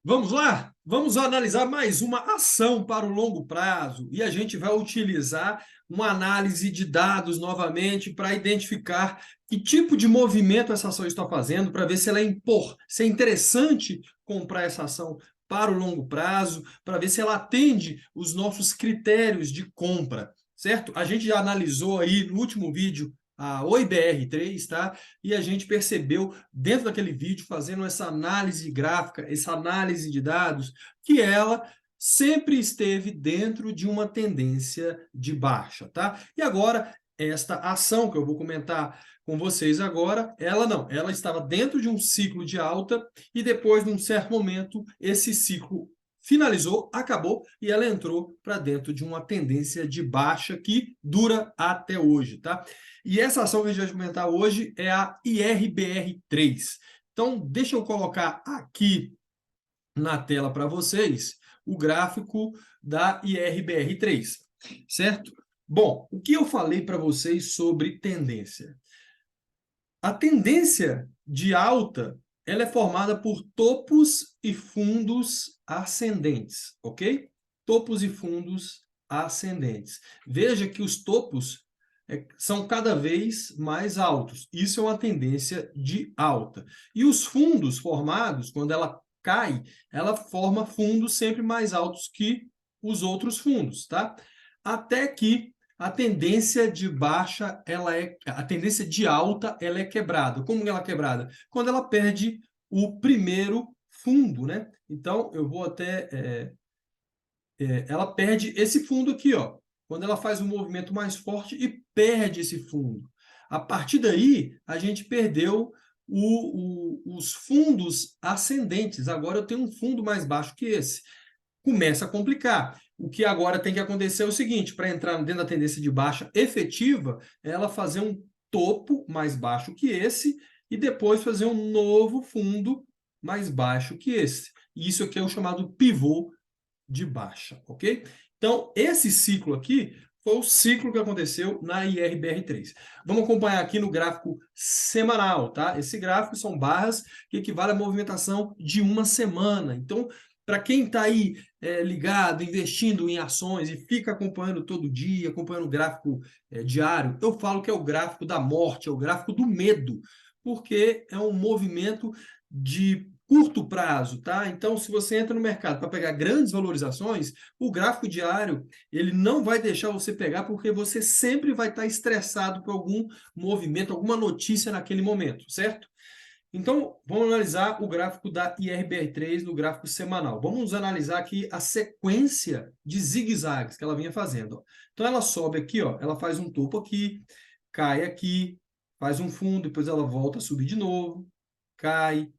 Vamos lá? Vamos analisar mais uma ação para o longo prazo e a gente vai utilizar uma análise de dados novamente para identificar que tipo de movimento essa ação está fazendo, para ver se ela se é interessante comprar essa ação para o longo prazo, para ver se ela atende os nossos critérios de compra, certo? A gente já analisou aí no último vídeo a OIBR3, tá? E a gente percebeu dentro daquele vídeo, fazendo essa análise gráfica, essa análise de dados, que ela sempre esteve dentro de uma tendência de baixa, tá? E agora, esta ação que eu vou comentar com vocês agora, ela estava dentro de um ciclo de alta e depois, num certo momento, esse ciclo finalizou, acabou e ela entrou para dentro de uma tendência de baixa que dura até hoje, tá? E essa ação que a gente vai comentar hoje é a IRBR3. Então, deixa eu colocar aqui na tela para vocês o gráfico da IRBR3, certo? Bom, o que eu falei para vocês sobre tendência? A tendência de alta, ela é formada por topos e fundos ascendentes, ok? Topos e fundos ascendentes. Veja que os topos são cada vez mais altos. Isso é uma tendência de alta. E os fundos formados, quando ela cai, ela forma fundos sempre mais altos que os outros fundos, tá? Até que a tendência de baixa, a tendência de alta, ela é quebrada. Como ela é quebrada? Quando ela perde o primeiro fundo, né? Então, eu vou até... ela perde esse fundo aqui, ó. Quando ela faz um movimento mais forte e perde esse fundo. A partir daí, a gente perdeu os fundos ascendentes. Agora eu tenho um fundo mais baixo que esse. Começa a complicar. O que agora tem que acontecer é o seguinte, para entrar dentro da tendência de baixa efetiva, é ela fazer um topo mais baixo que esse e depois fazer um novo fundo mais baixo que esse. Isso aqui é o chamado pivô de baixa, ok? Então, esse ciclo aqui foi o ciclo que aconteceu na IRBR3. Vamos acompanhar aqui no gráfico semanal, tá? Esse gráfico são barras que equivalem à movimentação de uma semana. Então, para quem está aí ligado, investindo em ações e fica acompanhando todo dia, acompanhando o gráfico diário, eu falo que é o gráfico da morte, é o gráfico do medo, porque é um movimento de curto prazo, tá? Então, se você entra no mercado para pegar grandes valorizações, o gráfico diário, ele não vai deixar você pegar porque você sempre vai estar estressado por algum movimento, alguma notícia naquele momento, certo? Então, vamos analisar o gráfico da IRBR3 no gráfico semanal. Vamos analisar aqui a sequência de zigue-zagues que ela vinha fazendo. Ó. Então, ela sobe aqui, ó, ela faz um topo aqui, cai aqui, faz um fundo, depois ela volta a subir de novo, cai,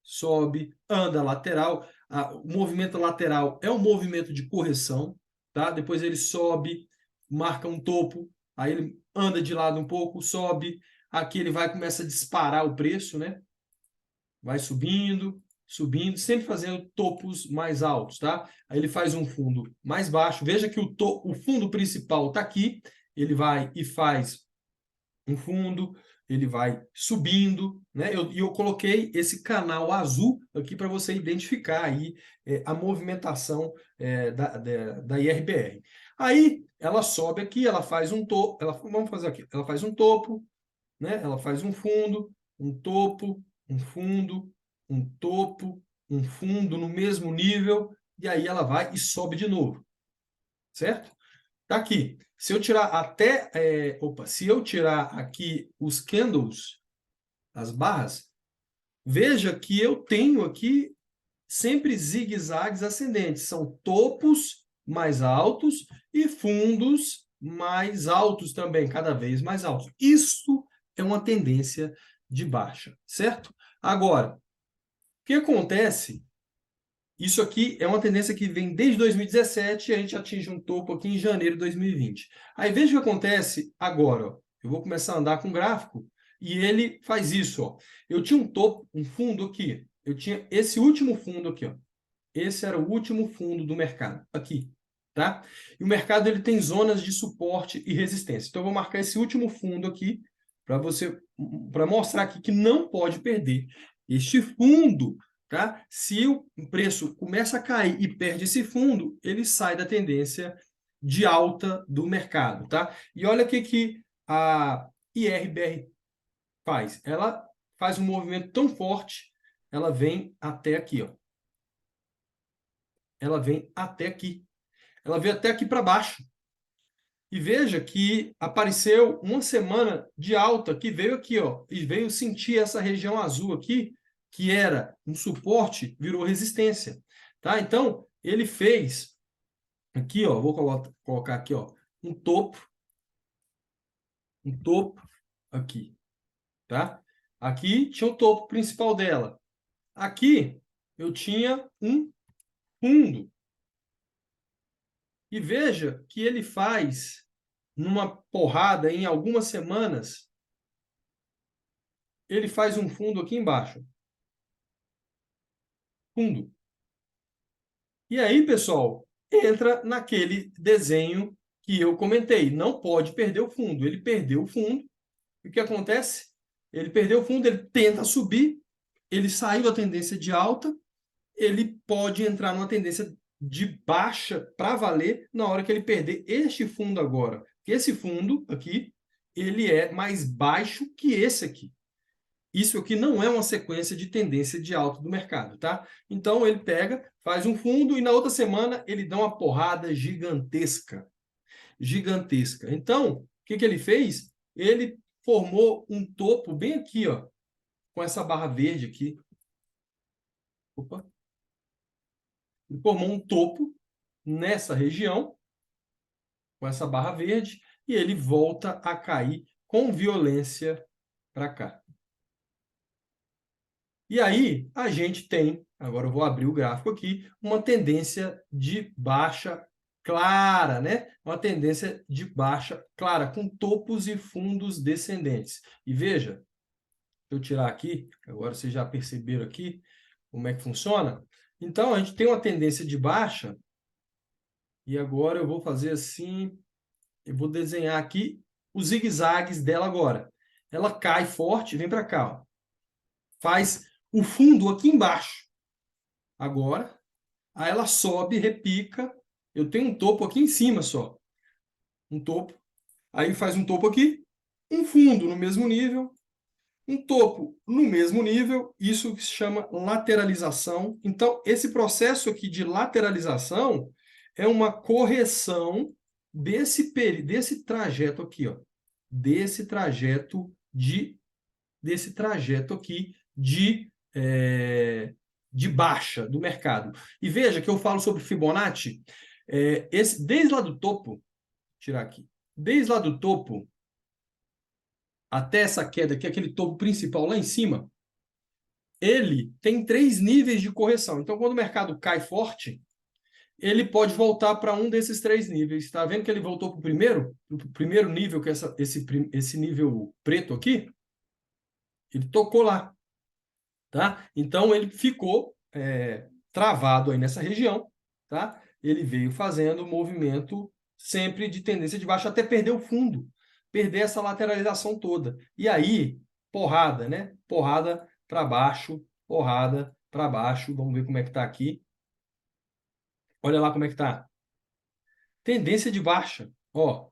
sobe, anda lateral. O movimento lateral é um movimento de correção, tá? Depois ele sobe, marca um topo, aí ele anda de lado um pouco, sobe, aqui ele vai começa a disparar o preço, né? Vai subindo, subindo, sempre fazendo topos mais altos, tá? Aí ele faz um fundo mais baixo. Veja que o fundo principal está aqui, ele vai e faz um fundo, ele vai subindo, né? Eu coloquei esse canal azul aqui para você identificar aí a movimentação da IRBR. Aí ela sobe aqui, ela faz um topo, vamos fazer aqui, ela faz um topo, né? Ela faz um fundo, um topo, um fundo, um topo, um fundo no mesmo nível, e aí ela vai e sobe de novo, certo? Tá aqui. Se eu tirar se eu tirar aqui os candles, as barras, veja que eu tenho aqui sempre zigue-zagues ascendentes. São topos mais altos e fundos mais altos também, cada vez mais altos. Isso é uma tendência de baixa, certo? Agora, o que acontece? Isso aqui é uma tendência que vem desde 2017 e a gente atinge um topo aqui em janeiro de 2020. Aí veja o que acontece agora. Ó. Eu vou começar a andar com o gráfico e ele faz isso. Ó. Eu tinha um topo, um fundo aqui. Eu tinha esse último fundo aqui. Ó. Esse era o último fundo do mercado, aqui. Tá? E o mercado ele tem zonas de suporte e resistência. Então eu vou marcar esse último fundo aqui para mostrar aqui que não pode perder. Este fundo tá? Se o preço começa a cair e perde esse fundo, ele sai da tendência de alta do mercado, tá? E olha o que a IRBR faz. Ela faz um movimento tão forte, ela vem até aqui, ó. Ela vem até aqui. Ela veio até aqui para baixo. E veja que apareceu uma semana de alta que veio aqui, ó, e veio sentir essa região azul aqui, que era um suporte, virou resistência, tá? Então, ele fez aqui, ó, vou colocar aqui, ó, um topo aqui, tá? Aqui tinha o topo principal dela. Aqui eu tinha um fundo. E veja que ele faz numa porrada em algumas semanas, ele faz um fundo aqui embaixo. Fundo. E aí, pessoal, entra naquele desenho que eu comentei. Não pode perder o fundo. Ele perdeu o fundo. E o que acontece? Ele perdeu o fundo, ele tenta subir, ele saiu da tendência de alta, ele pode entrar numa tendência de baixa para valer na hora que ele perder este fundo agora. Esse fundo aqui, ele é mais baixo que esse aqui. Isso aqui não é uma sequência de tendência de alta do mercado, tá? Então ele pega, faz um fundo e na outra semana ele dá uma porrada gigantesca. Gigantesca. Então, o que ele fez? Ele formou um topo bem aqui, ó, com essa barra verde aqui. Opa. Ele formou um topo nessa região, com essa barra verde, e ele volta a cair com violência para cá. E aí, a gente tem, agora eu vou abrir o gráfico aqui, uma tendência de baixa clara, né? Uma tendência de baixa clara, com topos e fundos descendentes. E veja, deixa eu tirar aqui, agora vocês já perceberam aqui como é que funciona. Então, a gente tem uma tendência de baixa, e agora eu vou fazer assim, eu vou desenhar aqui os zigue-zagues dela agora. Ela cai forte, vem para cá, ó. Faz o fundo aqui embaixo. Agora, aí ela sobe, repica. Eu tenho um topo aqui em cima só. Um topo. Aí faz um topo aqui, um fundo no mesmo nível, um topo no mesmo nível. Isso que se chama lateralização. Então, esse processo aqui de lateralização é uma correção desse trajeto aqui, ó. Desse trajeto aqui de baixa do mercado. E veja que eu falo sobre Fibonacci, desde lá do topo, tirar aqui, desde lá do topo até essa queda, que é aquele topo principal lá em cima, ele tem 3 níveis de correção. Então, quando o mercado cai forte, ele pode voltar para um desses 3 níveis. Está vendo que ele voltou para o primeiro nível, que é esse nível preto aqui? Ele tocou lá. Tá? Então, ele ficou travado aí nessa região. Tá? Ele veio fazendo o movimento sempre de tendência de baixo até perder o fundo, perder essa lateralização toda. E aí, porrada, né? Porrada para baixo, porrada para baixo. Vamos ver como é que está aqui. Olha lá como é que está. Tendência de baixa. Ó,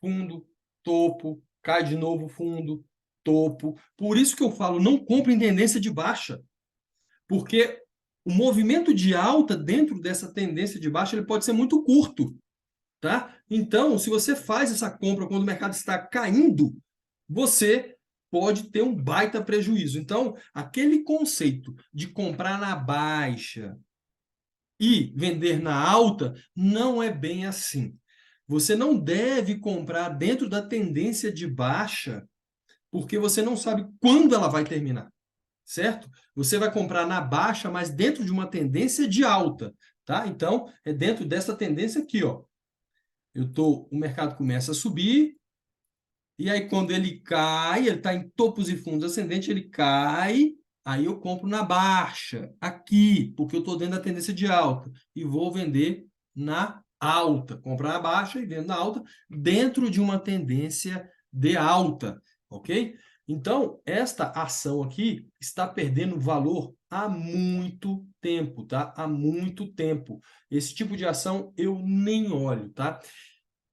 fundo, topo, cai de novo fundo, topo. Por isso que eu falo, não compre em tendência de baixa. Porque o movimento de alta dentro dessa tendência de baixa ele pode ser muito curto, tá? Então, se você faz essa compra quando o mercado está caindo, você pode ter um baita prejuízo. Então, aquele conceito de comprar na baixa e vender na alta não é bem assim. Você não deve comprar dentro da tendência de baixa, porque você não sabe quando ela vai terminar, certo? Você vai comprar na baixa, mas dentro de uma tendência de alta, tá? Então, é dentro dessa tendência aqui, ó. O mercado começa a subir, e aí quando ele cai, ele está em topos e fundos ascendentes, ele cai, aí eu compro na baixa, aqui, porque eu estou dentro da tendência de alta, e vou vender na alta. Comprar na baixa e vendo na alta, dentro de uma tendência de alta, ok? Então, esta ação aqui está perdendo valor há muito tempo, tá? Há muito tempo. Esse tipo de ação eu nem olho, tá?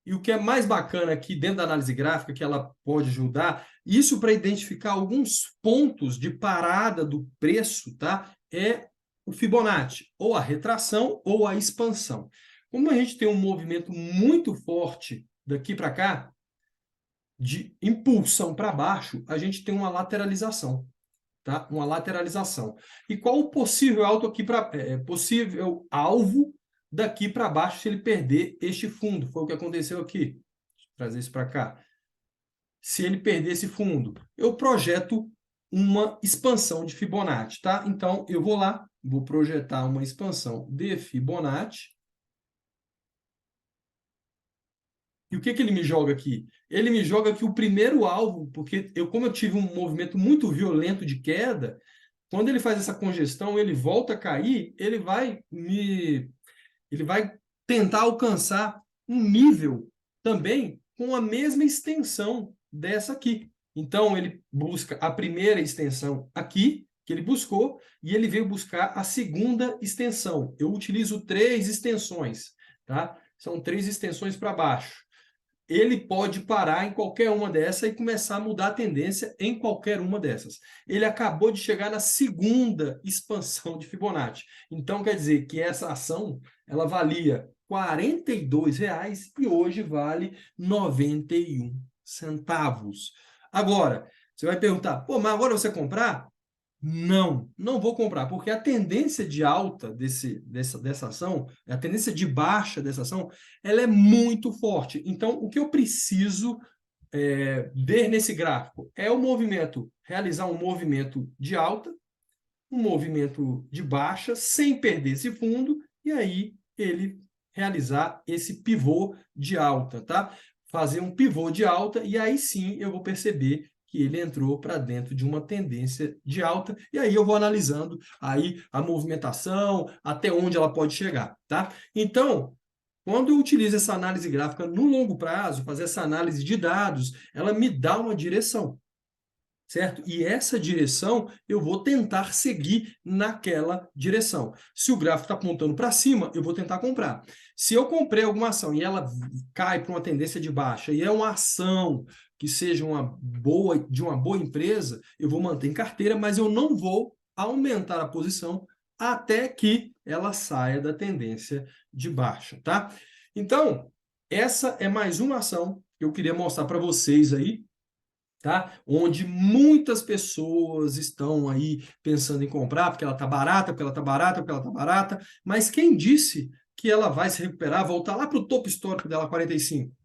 E o que é mais bacana aqui dentro da análise gráfica, que ela pode ajudar, isso para identificar alguns pontos de parada do preço, tá? É o Fibonacci, ou a retração ou a expansão. Como a gente tem um movimento muito forte daqui para cá, de impulsão para baixo, a gente tem uma lateralização, tá? Uma lateralização. E qual o possível alto aqui para possível alvo daqui para baixo se ele perder este fundo? Foi o que aconteceu aqui. Deixa eu trazer isso para cá. Se ele perder esse fundo, eu projeto uma expansão de Fibonacci, tá? Então eu vou lá, vou projetar uma expansão de Fibonacci. E o que ele me joga aqui? Ele me joga que o primeiro alvo, porque como eu tive um movimento muito violento de queda, quando ele faz essa congestão, ele volta a cair, ele vai tentar alcançar um nível também com a mesma extensão dessa aqui. Então ele busca a primeira extensão aqui, que ele buscou, e ele veio buscar a segunda extensão. Eu utilizo 3 extensões, tá? São 3 extensões para baixo. Ele pode parar em qualquer uma dessas e começar a mudar a tendência em qualquer uma dessas. Ele acabou de chegar na segunda expansão de Fibonacci. Então, quer dizer que essa ação ela valia R$ 42 e hoje vale 91 centavos. Agora, você vai perguntar, pô, mas agora você comprar? Não, não vou comprar, porque a tendência de alta dessa ação, a tendência de baixa dessa ação, ela é muito forte. Então, o que eu preciso ver nesse gráfico é o movimento, realizar um movimento de alta, um movimento de baixa, sem perder esse fundo, e aí ele realizar esse pivô de alta, tá? Fazer um pivô de alta, e aí sim eu vou perceber que ele entrou para dentro de uma tendência de alta, e aí eu vou analisando aí a movimentação, até onde ela pode chegar, tá? Então, quando eu utilizo essa análise gráfica no longo prazo, fazer essa análise de dados, ela me dá uma direção, certo? E essa direção eu vou tentar seguir naquela direção. Se o gráfico está apontando para cima, eu vou tentar comprar. Se eu comprei alguma ação e ela cai para uma tendência de baixa e é uma ação que seja de uma boa empresa, eu vou manter em carteira, mas eu não vou aumentar a posição até que ela saia da tendência de baixa, tá? Então, essa é mais uma ação que eu queria mostrar para vocês aí, tá? Onde muitas pessoas estão aí pensando em comprar porque ela está barata, porque ela está barata, porque ela está barata, mas quem disse que ela vai se recuperar, voltar lá para o topo histórico dela, 45?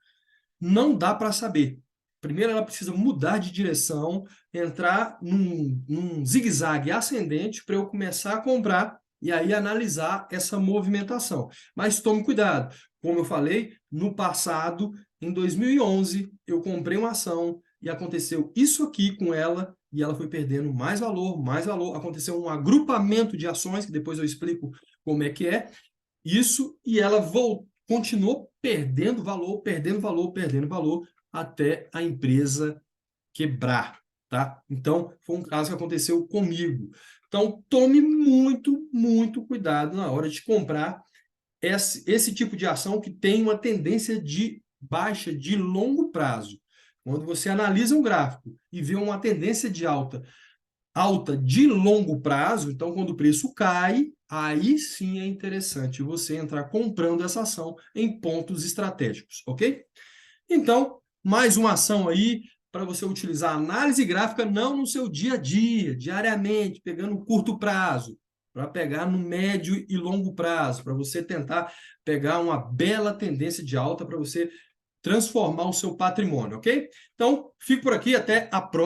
Não dá para saber. Primeiro, ela precisa mudar de direção, entrar num zigue-zague ascendente para eu começar a comprar e aí analisar essa movimentação. Mas tome cuidado. Como eu falei, no passado, em 2011, eu comprei uma ação e aconteceu isso aqui com ela e ela foi perdendo mais valor, mais valor. Aconteceu um agrupamento de ações, que depois eu explico como é que é isso, e ela continuou perdendo valor, perdendo valor, perdendo valor, até a empresa quebrar, tá? Então, foi um caso que aconteceu comigo. Então, tome muito, muito cuidado na hora de comprar esse tipo de ação que tem uma tendência de baixa de longo prazo. Quando você analisa um gráfico e vê uma tendência de alta de longo prazo, então quando o preço cai, aí sim é interessante você entrar comprando essa ação em pontos estratégicos, ok? Então, mais uma ação aí para você utilizar análise gráfica não no seu dia a dia, diariamente, pegando no curto prazo, para pegar no médio e longo prazo, para você tentar pegar uma bela tendência de alta para você transformar o seu patrimônio, ok? Então, fico por aqui, até a próxima.